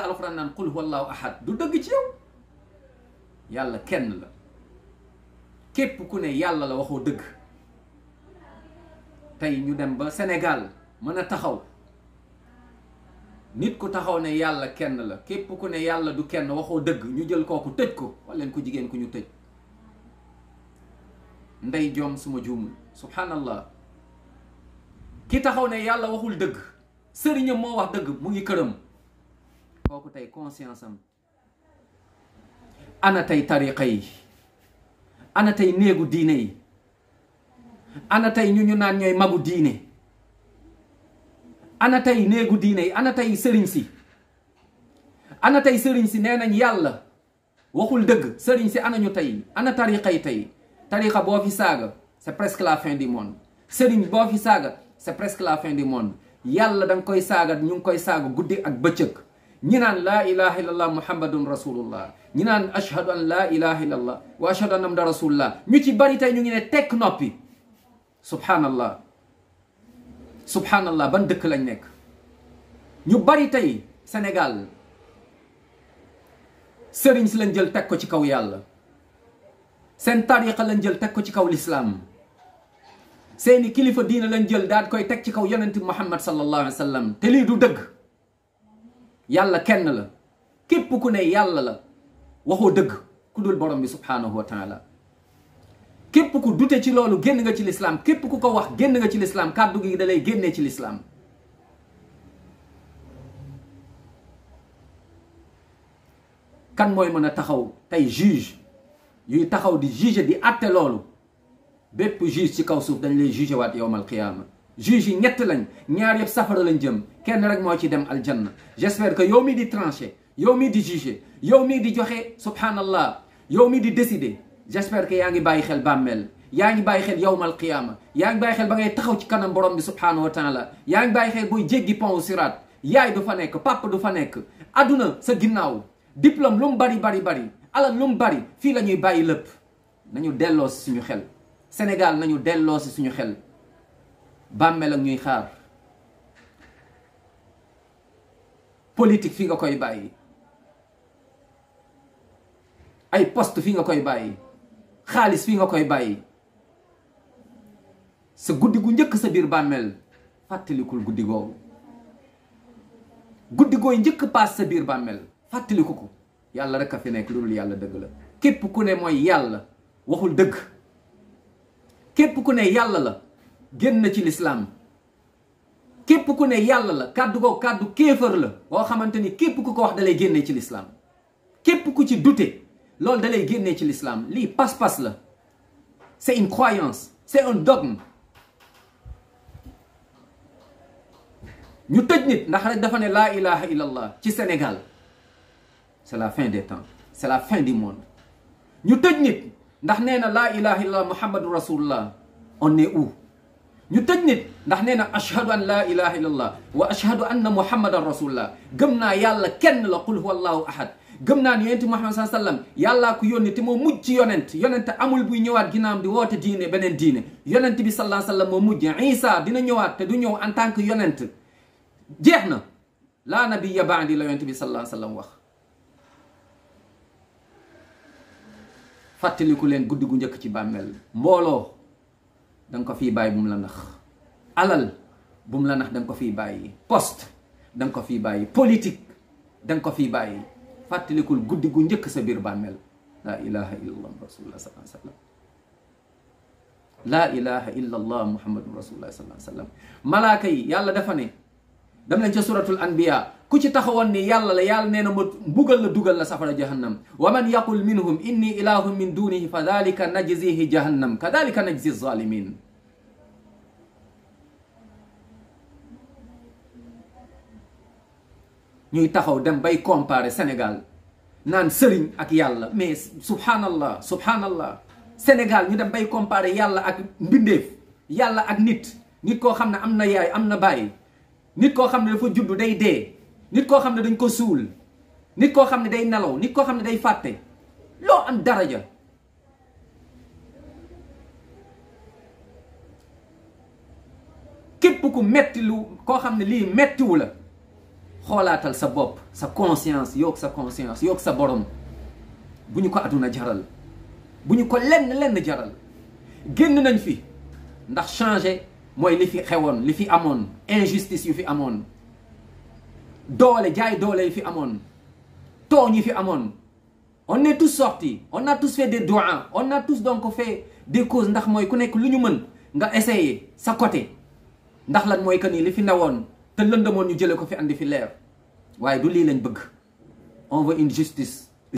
alxuraan naan qul huwallahu ahad du dëgg ci yow. yàlla kenn la. képp ku ne yàlla la waxoo dëgg. tey ñu dem ba Sénégal mën a taxaw nit ku taxaw ne yàlla kenn la, képp ku ne yàlla du kenn waxoo dëgg, ñu jël kooku tëj ko, wala leen ko jigéen ku ñu tëj. ndey joom suma juumul, subhanallah. ki taxaw ne yàlla waxul dëgg, sëriñam moo wax dëgg, mu ngi këram. kooku tey conscience am ana tey tariqa yi, ana tey néegu diine yi, ana tey ñu naan ñooy magu diine, ana tey néegu diine yi, ana tey sëriñ si, ana tey sëriñ si nee nañ yàlla waxul dëgg. sëriñ si ana ñu tey, ana tariqa yi tey. tariqa boo fi saaga c'est presque la fin du monde. sëriñ boo fi saaga c'est presque la fin du monde. yàlla da nga koy saaga, ñu ngi koy saaga guddi ak bëccëg. ñi naan laa ilaha illallah muhammadun rasulullah, ñi naan ashhadu an laa ilaha illallah wa ashhadu anna muhammadan rasulullah. ñu ci bari tey ñu ngi ne tekk noppi. subhanallah, subhanallah, ban dëkk lañ nekk? ñu bari tey Sénégal sëriñ si lañ jël teg ko ci kaw yàlla, seen tariqa lañ jël teg ko ci kaw lislaam, seeni kilifa diina lañ jël daal koy teg ci kaw yonent Muhammad sallallahu alayhi wa sallam. te lii du dëgg. yàlla kenn la. képp ku ne yàlla la waxoo dëgg ku dul borom bi subhanahu wa taala. képp ku dute ci loolu génn nga ci lislaam. képp ku ko wax génn nga ci lislaam. kàddu gi da lay génnee ci lislaam. kan mooy mën a taxaw tey juge yuy taxaw di juge di atte loolu? bépp juge ci kaw suuf dañ lay juge waat yowmal qiyaama. juge yi ñett lañ, ñaar yëpp safara lañ jëm, kenn rek moo ci dem aljanna. j'espère que yow mi di trancher, yow mi di juger, yow mi di joxe subhanallah, yow mi di décider, j'espère que yaa ngi bàyyi xel bàmmeel, yaa ngi bàyyi xel yowmal qiyaama, yaa ngi bàyyi xel ba ngay taxaw ci kanam borom bi subhanahu wa taala, yaa ngi bàyyi xel booy jéggi pont siraat, yaay du fa nekk, papa du fa nekk, adduna sa ginnaaw, diplôme lu mu bari bari bari, alal lu mu bari, fii la ñuy bàyyi lépp. nañu delloo si suñu xel Sénégal, nañu delloo si suñu xel. bàmmeel ak ñuy xaar. politique fii nga koy bàyyi, ay poste fii nga koy bàyyi, xaalis fii nga koy bàyyi. sa guddi gu njëkk sa biir bàmmeel fàttalikul guddi googu. guddi gooy njëkk paas sa biir bàmmeel fàttaliku ko. yàlla rek a fi nekk, loolu yàlla dëgg la. képp ku ne mooy yàlla waxul dëgg. képp ku ne yàlla la génn na ci lislaam. képp ku ne yàlla la kàddu ko kàddu kéefër la boo xamante ni képp ku ko wax dalay génnee ci lislaam. képp ku ci dute loolu dalay génnee ci lislaam. lii pas-pas la, c'est une croyance, c'est un dogme. ñu tëj nit ndax rek dafa ne laa ilaha illallah ci Sénégal, c'est la fin des temps, c'est la fin du monde. ñu tëj nit ndax nee na laa ilaha illallah muhammadu rasulullah. on est où? ñu tëj nit ndax nee na ashhadu an laa ilaha illallah wa ashhadu anna muhammadan rasulullah. gëm naa yàlla kenn la, qul huwa allahu ahad. gëm naa ni yonent Muhammad sallallahu alayhi wasallam yàllaa ko yónni te moo mujj ci yonent. yonent amul buy ñëwaat ginnaam di woote diine beneen diine. yonent bi sallallahu alayhi wasallam moo mujj. Isa dina ñëwaat te du ñëw en tant que yonent. jeex na. laa nabiyya ba'di la yonent bi sallallahu alayhi wasallam wax. fàttaliku leen guddi gu njëkk ci bàmmeel. mbooloo da nga ko fii bàyyi bu mu la nax. alal bu mu la nax da nga ko fii bàyyi. poste da nga ko fii bàyyi. politique da nga ko fii bàyyi. fàttalikul guddi gu njëkk sa biir bàmmeel. laa ilaha illallah rasulullah sallallahu alayhi wasallam. laa ilaha illallah muhammadun rasulullah sallallahu alayhi wasallam. malaaka yi yàlla dafa ne, dem leen ca suratul anbiya, ku ci taxawoon ni yàlla la, yàlla nee na ma mbugal la, dugal la safara jahannam. wa man yaqul minhum inni ilahun min dunihi fa dalika najzihi jahannam kadalika najzi zalimin. ñuy taxaw dem bay comparer Sénégal naan sëriñ ak yàlla. mais subhanallah, subhanallah. Sénégal ñu dem bay comparer yàlla ak mbindeef, yàlla ak nit. nit koo xam ne am na yaay am na baay, nit koo xam ne dafa juddu day dee, nit koo xam ne dañ ko suul, nit koo xam ne day nelaw, nit koo xam ne day fàtte. loo am daraja. képp ku metti lu koo xam ne lii mettiwu la, xoolaatal sa bopp sa conscience yook sa conscience yook sa borom bu ñu ko àdduna jaral bu ñu ko lenn jaral génn nañ fi ndax changer mooy li fi xewoon li fi amoon injustice yu fi amoon doole jaay doole yi fi amoon tooñ yi fi amoon on est tous sortis on a tous fait des doigts on a tous donc fait des causes ndax mooy ku nekk lu ñu mën nga essayer sa côté ndax lan mooy que ni li fi newoon te lëndëmoon ñu jëlee ko fi andi fi leer waaye du lii lañ bëgg on veut une justice